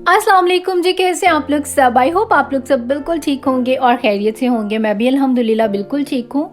अस्सलाम वालेकुम जी, कैसे हैं आप लोग सब। आई होप आप लोग सब बिल्कुल ठीक होंगे और खैरियत से होंगे। मैं भी अल्हम्दुलिल्लाह बिल्कुल ठीक हूँ।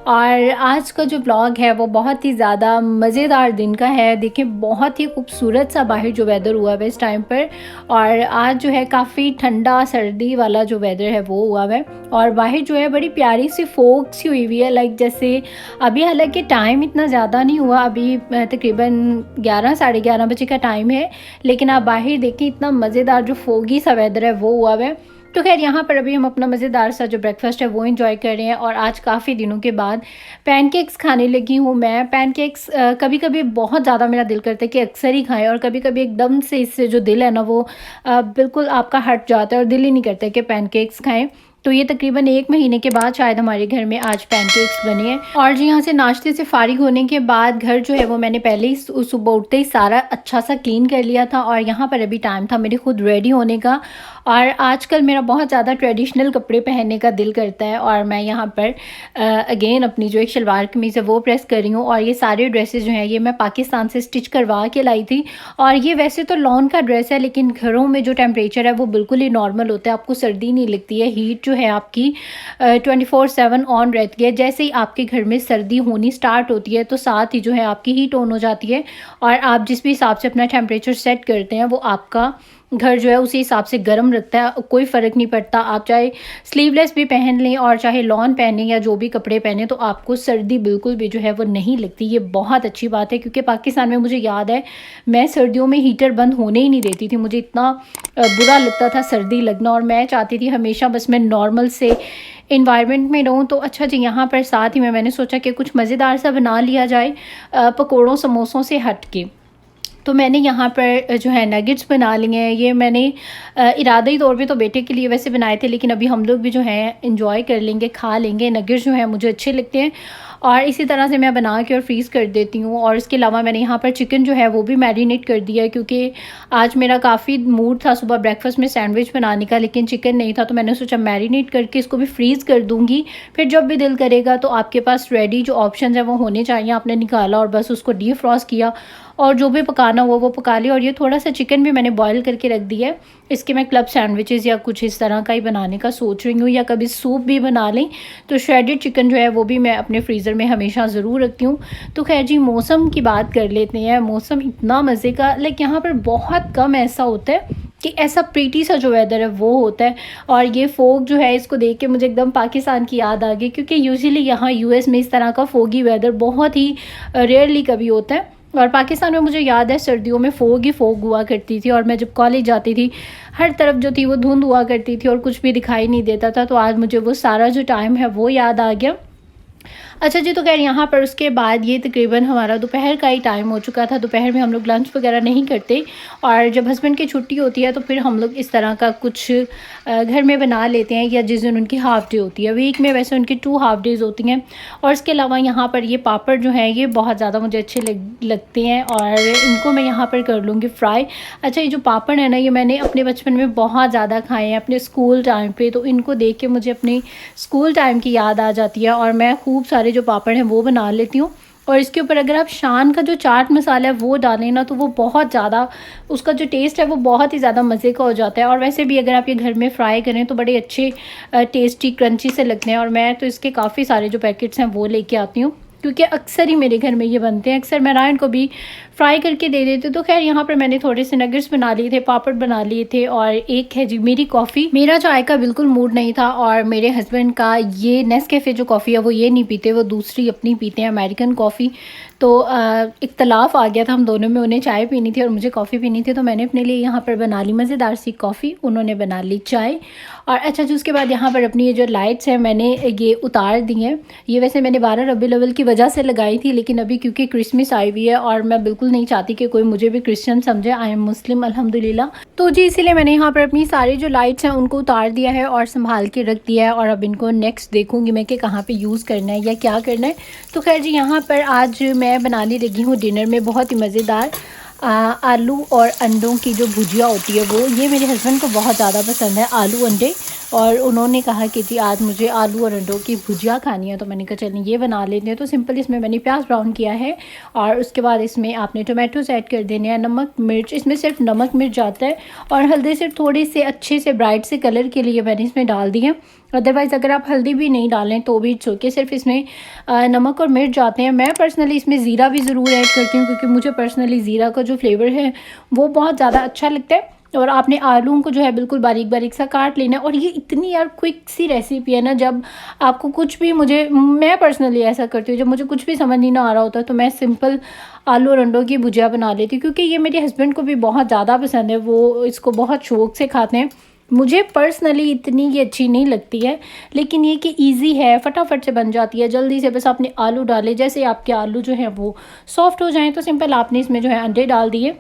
और आज का जो व्लॉग है वो बहुत ही ज़्यादा मज़ेदार दिन का है। देखिए बहुत ही खूबसूरत सा बाहर जो वेदर हुआ है इस टाइम पर। और आज जो है काफ़ी ठंडा सर्दी वाला जो वेदर है वो हुआ है। और बाहर जो है बड़ी प्यारी सी फोक सी हुई हुई है, लाइक जैसे अभी हालांकि टाइम इतना ज़्यादा नहीं हुआ, अभी तकरीबन 11 साढ़े 11 बजे का टाइम है, लेकिन आप बाहर देखिए इतना मज़ेदार जो फोगी सा वेदर है वो हुआ है। तो खैर यहाँ पर अभी हम अपना मज़ेदार सा जो ब्रेकफास्ट है वो एंजॉय कर रहे हैं। और आज काफ़ी दिनों के बाद पैनकेक्स खाने लगी हूँ मैं। पैनकेक्स कभी कभी बहुत ज़्यादा मेरा दिल करता है कि अक्सर ही खाएं, और कभी कभी एकदम से इससे जो दिल है ना वो बिल्कुल आपका हट जाता है और दिल ही नहीं करता कि पैनकेक्स खाएं। तो ये तकरीबन 1 महीने के बाद शायद हमारे घर में आज पैनकेक्स बने हैं। और जी यहाँ से नाश्ते से फारिग होने के बाद घर जो है वो मैंने पहले ही सुबह उठते ही सारा अच्छा सा क्लीन कर लिया था। और यहाँ पर अभी टाइम था मेरे खुद रेडी होने का। और आजकल मेरा बहुत ज़्यादा ट्रेडिशनल कपड़े पहनने का दिल करता है। और मैं यहाँ पर अगेन अपनी जो एक शलवार कमीज़ है वो प्रेस कर रही हूँ। और ये सारे ड्रेसेस जो हैं ये मैं पाकिस्तान से स्टिच करवा के लाई थी। और ये वैसे तो लॉन का ड्रेस है, लेकिन घरों में जो टेम्परेचर है वो बिल्कुल ही नॉर्मल होता है, आपको सर्दी नहीं लगती है। हीट जो है आपकी 24/7 ऑन रहती है। जैसे ही आपके घर में सर्दी होनी स्टार्ट होती है तो साथ ही जो है आपकी हीट ऑन हो जाती है। और आप जिस भी हिसाब से अपना टेम्परेचर सेट करते हैं वो आपका घर जो है उसी हिसाब से गर्म रखता है। कोई फ़र्क नहीं पड़ता, आप चाहे स्लीवलेस भी पहन लें और चाहे लॉन पहने या जो भी कपड़े पहने, तो आपको सर्दी बिल्कुल भी जो है वो नहीं लगती। ये बहुत अच्छी बात है, क्योंकि पाकिस्तान में मुझे याद है मैं सर्दियों में हीटर बंद होने ही नहीं देती थी। मुझे इतना बुरा लगता था सर्दी लगना, और मैं चाहती थी हमेशा बस मैं नॉर्मल से इन्वायरमेंट में रहूँ। तो अच्छा जी यहाँ पर साथ ही में मैंने सोचा कि कुछ मज़ेदार सा बना लिया जाए पकौड़ों समोसों से हट के। तो मैंने यहाँ पर जो है नगेट्स बना लिए हैं। ये मैंने इरादई तौर पे तो बेटे के लिए वैसे बनाए थे, लेकिन अभी हम लोग भी जो है इंजॉय कर लेंगे, खा लेंगे। नगेट्स जो है मुझे अच्छे लगते हैं और इसी तरह से मैं बना के और फ्रीज़ कर देती हूँ। और इसके अलावा मैंने यहाँ पर चिकन जो है वो भी मैरिनेट कर दिया है, क्योंकि आज मेरा काफ़ी मूड था सुबह ब्रेकफास्ट में सैंडविच बनाने का, लेकिन चिकन नहीं था। तो मैंने सोचा मैरिनेट करके इसको भी फ्रीज़ कर दूँगी, फिर जब भी दिल करेगा तो आपके पास रेडी जो ऑप्शन है वो होने चाहिए। आपने निकाला और बस उसको डीप फ्रॉस्ट किया और जो भी पकाना हुआ वो पका लिया। और ये थोड़ा सा चिकन भी मैंने बॉईल करके रख दिया है। इसके मैं क्लब सैंडविचेस या कुछ इस तरह का ही बनाने का सोच रही हूँ, या कभी सूप भी बना लें। तो श्रेडेड चिकन जो है वो भी मैं अपने फ्रीज़र में हमेशा ज़रूर रखती हूँ। तो खैर जी मौसम की बात कर लेते हैं। मौसम इतना मज़े का, लाइक यहाँ पर बहुत कम ऐसा होता है कि ऐसा प्रीटी सा जो वेदर है वो होता है। और ये फोग जो है इसको देख के मुझे एकदम पाकिस्तान की याद आ गई, क्योंकि यूजुअली यहाँ यूएस में इस तरह का फोगी वेदर बहुत ही रेयरली कभी होता है। और पाकिस्तान में मुझे याद है सर्दियों में फोग ही फोग हुआ करती थी। और मैं जब कॉलेज जाती थी हर तरफ जो थी वो धुंध हुआ करती थी और कुछ भी दिखाई नहीं देता था। तो आज मुझे वो सारा जो टाइम है वो याद आ गया। अच्छा जी, तो खैर यहाँ पर उसके बाद ये तकरीबन हमारा दोपहर का ही टाइम हो चुका था। दोपहर में हम लोग लंच वगैरह नहीं करते, और जब हस्बैंड की छुट्टी होती है तो फिर हम लोग इस तरह का कुछ घर में बना लेते हैं, या जिस दिन उनकी हाफ़ डे होती है। वीक में वैसे उनकी 2 हाफ़ डेज़ होती हैं। और इसके अलावा यहाँ पर ये पापड़ जो हैं ये बहुत ज़्यादा मुझे अच्छे लगते हैं, और इनको मैं यहाँ पर कर लूँगी फ्राई। अच्छा, ये जो पापड़ है ना ये मैंने अपने बचपन में बहुत ज़्यादा खाए हैं अपने स्कूल टाइम पे। तो इनको देख के मुझे अपने स्कूल टाइम की याद आ जाती है, और मैं खूब सारे जो पापड़ हैं वो बना लेती हूँ। और इसके ऊपर अगर आप शान का जो चाट मसाला है वो डालें ना तो वो बहुत ज़्यादा, उसका जो टेस्ट है वो बहुत ही ज़्यादा मज़े का हो जाता है। और वैसे भी अगर आप ये घर में फ्राई करें तो बड़े अच्छे टेस्टी क्रंची से लगते हैं। और मैं तो इसके काफ़ी सारे जो पैकेट्स हैं वो लेके आती हूँ, क्योंकि अक्सर ही मेरे घर में ये बनते हैं। अक्सर मैं रायन को भी फ्राई करके दे देती हूँ। तो खैर यहाँ पर मैंने थोड़े से नगेट्स बना लिए थे, पापड़ बना लिए थे, और एक है जी मेरी कॉफ़ी। मेरा चाय का बिल्कुल मूड नहीं था, और मेरे हस्बैंड का ये नेस्कैफ़े जो कॉफ़ी है वो ये नहीं पीते, वो दूसरी अपनी पीते हैं अमेरिकन कॉफ़ी। तो इख्तलाफ आ गया था हम दोनों में, उन्हें चाय पीनी थी और मुझे कॉफ़ी पीनी थी। तो मैंने अपने लिए यहाँ पर बना ली मज़ेदार सी कॉफ़ी, उन्होंने बना ली चाय। और अच्छा जी उसके बाद यहाँ पर अपनी ये जो लाइट्स हैं मैंने ये उतार दी हैं। ये वैसे मैंने 12 रबीउल अव्वल की वजह से लगाई थी, लेकिन अभी क्योंकि क्रिसमस आई हुई है और मैं बिल्कुल नहीं चाहती कि कोई मुझे भी क्रिश्चियन समझे। आई एम मुस्लिम अल्हम्दुलिल्लाह। तो जी इसीलिए मैंने यहाँ पर अपनी सारी जो लाइट्स हैं उनको उतार दिया है और संभाल के रख दिया है। और अब इनको नेक्स्ट देखूँगी मैं कि कहाँ पे यूज़ करना है या क्या करना है। तो खैर जी यहाँ पर आज मैं बनाने लगी हूँ डिनर में बहुत ही मज़ेदार आलू और अंडों की जो भुजिया होती है वो, ये मेरे हस्बैंड को बहुत ज़्यादा पसंद है आलू अंडे। और उन्होंने कहा कि जी आज मुझे आलू और अंडों की भुजिया खानी है, तो मैंने कहा चलिए ये बना लेते हैं। तो सिंपल इसमें मैंने प्याज ब्राउन किया है और उसके बाद इसमें आपने टोमेटोज़ ऐड कर देने हैं, नमक मिर्च, इसमें सिर्फ नमक मिर्च जाता है, और हल्दी सिर्फ थोड़ी से अच्छे से ब्राइट से कलर के लिए मैंने इसमें डाल दी है। अदरवाइज़ अगर आप हल्दी भी नहीं डालें तो भी छोके, सिर्फ इसमें नमक और मिर्च जाते हैं। मैं पर्सनली इसमें ज़ीरा भी ज़रूर ऐड करती हूँ, क्योंकि मुझे पर्सनली ज़ीरा का जो फ्लेवर है वो बहुत ज़्यादा अच्छा लगता है। और आपने आलू को जो है बिल्कुल बारीक बारीक सा काट लेना है। और ये इतनी यार क्विक सी रेसिपी है ना, जब आपको कुछ भी, मैं पर्सनली ऐसा करती हूँ, जब मुझे कुछ भी समझ नहीं ना आ रहा होता तो मैं सिंपल आलू और अंडों की भुजिया बना लेती हूँ, क्योंकि ये मेरे हस्बैंड को भी बहुत ज़्यादा पसंद है, वो इसको बहुत शौक़ से खाते हैं। मुझे पर्सनली इतनी ये अच्छी नहीं लगती है, लेकिन ये कि इजी है, फटाफट से बन जाती है, जल्दी से बस आपने आलू डाले, जैसे आपके आलू जो हैं वो सॉफ्ट हो जाएं तो सिंपल आपने इसमें जो है अंडे डाल दिए।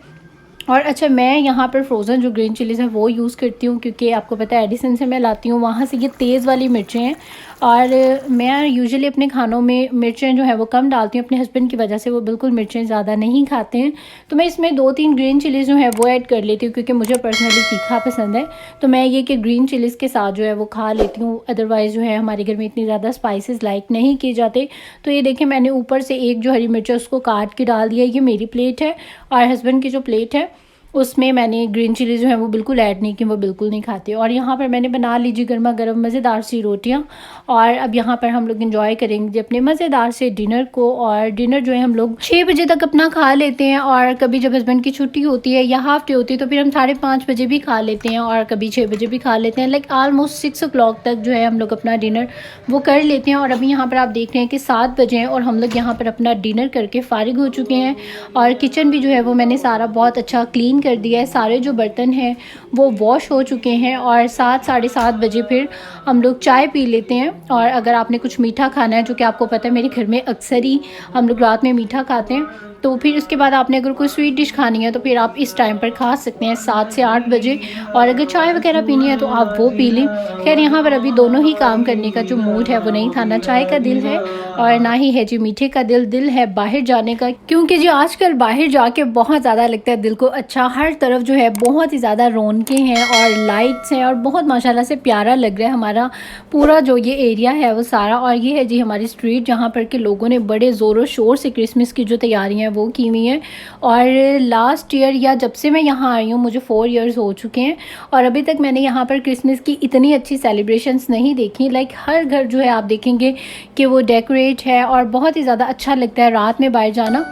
और अच्छा, मैं यहाँ पर फ्रोज़न जो ग्रीन चिलीज़ हैं वो यूज़ करती हूँ, क्योंकि आपको पता है एडिसन से मैं लाती हूँ, वहाँ से ये तेज़ वाली मिर्चें हैं। और मैं यूजुअली अपने खानों में मिर्चें जो है वो कम डालती हूँ, अपने हस्बैंड की वजह से वो बिल्कुल मिर्चें ज़्यादा नहीं खाते हैं। तो मैं इसमें 2-3 ग्रीन चिलीज़ जो है वो ऐड कर लेती हूँ, क्योंकि मुझे पर्सनली तीखा पसंद है। तो मैं ये कि ग्रीन चिलीज़ के साथ जो है वो खा लेती हूँ, अदरवाइज़ जो है हमारे घर में इतनी ज़्यादा स्पाइसेस लाइक नहीं किए जाते। तो ये देखिए, मैंने ऊपर से एक जो हरी मिर्च है उसको काट के डाल दिया। ये मेरी प्लेट है, और हस्बैंड की जो प्लेट है उसमें मैंने ग्रीन चिली जो है वो बिल्कुल ऐड नहीं की, वो बिल्कुल नहीं खाते। और यहाँ पर मैंने बना लीजिए गर्मा गर्म मज़ेदार सी रोटियाँ। और अब यहाँ पर हम लोग एंजॉय करेंगे अपने मज़ेदार से डिनर को। और डिनर जो है हम लोग 6 बजे तक अपना खा लेते हैं, और कभी जब हस्बैंड की छुट्टी होती है या हाफ डे होती है तो फिर हम 5:30 बजे भी खा लेते हैं, और कभी 6 बजे भी खा लेते हैं। लाइक ऑलमोस्ट 6 o'clock तक जो है हम लोग अपना डिनर वो कर लेते हैं। और अभी यहाँ पर आप देख रहे हैं कि 7 बजे हैं, और हम लोग यहाँ पर अपना डिनर करके फ़ारिग हो चुके हैं। और किचन भी जो है वो मैंने सारा बहुत अच्छा क्लीन कर दिया है, सारे जो बर्तन हैं वो वॉश हो चुके हैं। और 7 साढ़े 7 बजे फिर हम लोग चाय पी लेते हैं। और अगर आपने कुछ मीठा खाना है, जो कि आपको पता है मेरे घर में अक्सर ही हम लोग रात में मीठा खाते हैं, तो फिर उसके बाद आपने अगर कोई स्वीट डिश खानी है तो फिर आप इस टाइम पर खा सकते हैं 7 से 8 बजे। और अगर चाय वगैरह पीनी है तो आप वो पी लें। खैर, यहाँ पर अभी दोनों ही काम करने का जो मूड है वो नहीं था, ना चाय का दिल है और ना ही है जी मीठे का दिल है बाहर जाने का। क्योंकि जी आजकल बाहर जाके बहुत ज़्यादा लगता है दिल को अच्छा, हर तरफ जो है बहुत ही ज़्यादा रौनकें हैं और लाइट्स हैं, और बहुत माशाल्लाह से प्यारा लग रहा है हमारा पूरा जो ये एरिया है वो सारा। और ये है जी हमारी स्ट्रीट, जहाँ पर के लोगों ने बड़े ज़ोरों शोर से क्रिसमस की जो तैयारियाँ वो की हुई है। और लास्ट ईयर या जब से मैं यहाँ आई हूँ मुझे 4 इयर्स हो चुके हैं, और अभी तक मैंने यहाँ पर क्रिसमस की इतनी अच्छी सेलिब्रेशंस नहीं देखी। लाइक हर घर जो है आप देखेंगे कि वो डेकोरेट है, और बहुत ही ज़्यादा अच्छा लगता है रात में बाहर जाना।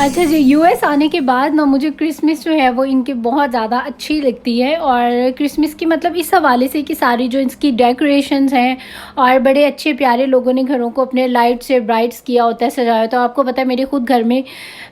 अच्छा जी, यूएस आने के बाद ना मुझे क्रिसमस जो है वो इनकी बहुत ज़्यादा अच्छी लगती है। और क्रिसमस की मतलब इस हवाले से कि सारी जो इसकी डेकोरेशंस हैं, और बड़े अच्छे प्यारे लोगों ने घरों को अपने लाइट से ब्राइट्स किया होता है, सजाया होता है। आपको पता है मेरे खुद घर में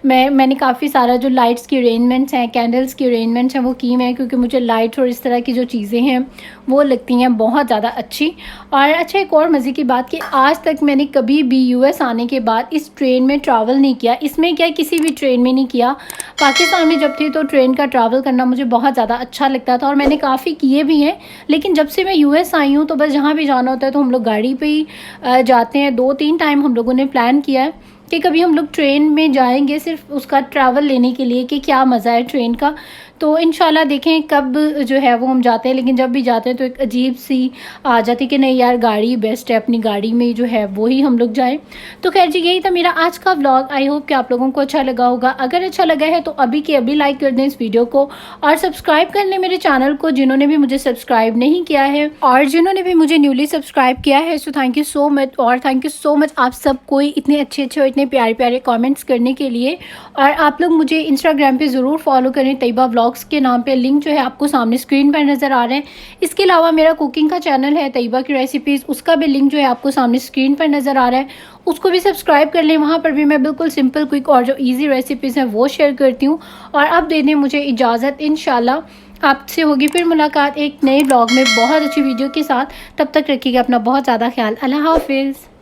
मैंने काफ़ी सारा जो लाइट्स की अरेंजमेंट्स हैं, कैंडल्स की अरेंजमेंट्स हैं वो की हैं, क्योंकि मुझे लाइट और इस तरह की जो चीज़ें हैं वो लगती हैं बहुत ज़्यादा अच्छी। और अच्छा, एक और मज़े की बात कि आज तक मैंने कभी भी यूएस आने के बाद इस ट्रेन में ट्रैवल नहीं किया। इसमें क्या, किसी भी ट्रेन में नहीं किया। पाकिस्तान में जब थी तो ट्रेन का ट्रैवल करना मुझे बहुत ज़्यादा अच्छा लगता था, और मैंने काफ़ी किए भी हैं। लेकिन जब से मैं यूएस आई हूँ तो बस जहाँ भी जाना होता है तो हम लोग गाड़ी पे ही जाते हैं। 2-3 टाइम हम लोगों ने प्लान किया है कि कभी हम लोग ट्रेन में जाएंगे, सिर्फ उसका ट्रैवल लेने के लिए कि क्या मज़ा है ट्रेन का। तो इंशाल्लाह देखें कब जो है वो हम जाते हैं, लेकिन जब भी जाते हैं तो एक अजीब सी आ जाती कि नहीं यार गाड़ी बेस्ट है, अपनी गाड़ी में जो है वो ही हम लोग जाएं। तो खैर जी यही था मेरा आज का व्लॉग। आई होप कि आप लोगों को अच्छा लगा होगा। अगर अच्छा लगा है तो अभी के अभी लाइक कर दें इस वीडियो को और सब्सक्राइब कर लें मेरे चैनल को जिन्होंने भी मुझे सब्सक्राइब नहीं किया है, और जिन्होंने भी मुझे न्यूली सब्सक्राइब किया है so thank you so much. और थैंक यू सो मच आप सब कोई इतने अच्छे अच्छे और इतने प्यारे प्यारे कमेंट्स करने के लिए। और आप लोग मुझे इंस्टाग्राम पे ज़रूर फॉलो करें, तैयबा व्लॉग्स के नाम पे। लिंक जो है आपको सामने स्क्रीन पर नज़र आ रहा है। इसके अलावा मेरा कुकिंग का चैनल है तैयबा की रेसिपीज़, उसका भी लिंक जो है आपको सामने स्क्रीन पर नज़र आ रहा है, उसको भी सब्सक्राइब कर लें। वहाँ पर भी मैं बिल्कुल सिंपल क्विक और जो ईजी रेसिपीज़ हैं वो शेयर करती हूँ। और अब दे दें मुझे इजाज़त, इंशाल्लाह आपसे होगी फिर मुलाकात एक नए व्लॉग में बहुत अच्छी वीडियो के साथ। तब तक रखिएगा अपना बहुत ज़्यादा ख्याल। अल्लाह हाफिज़।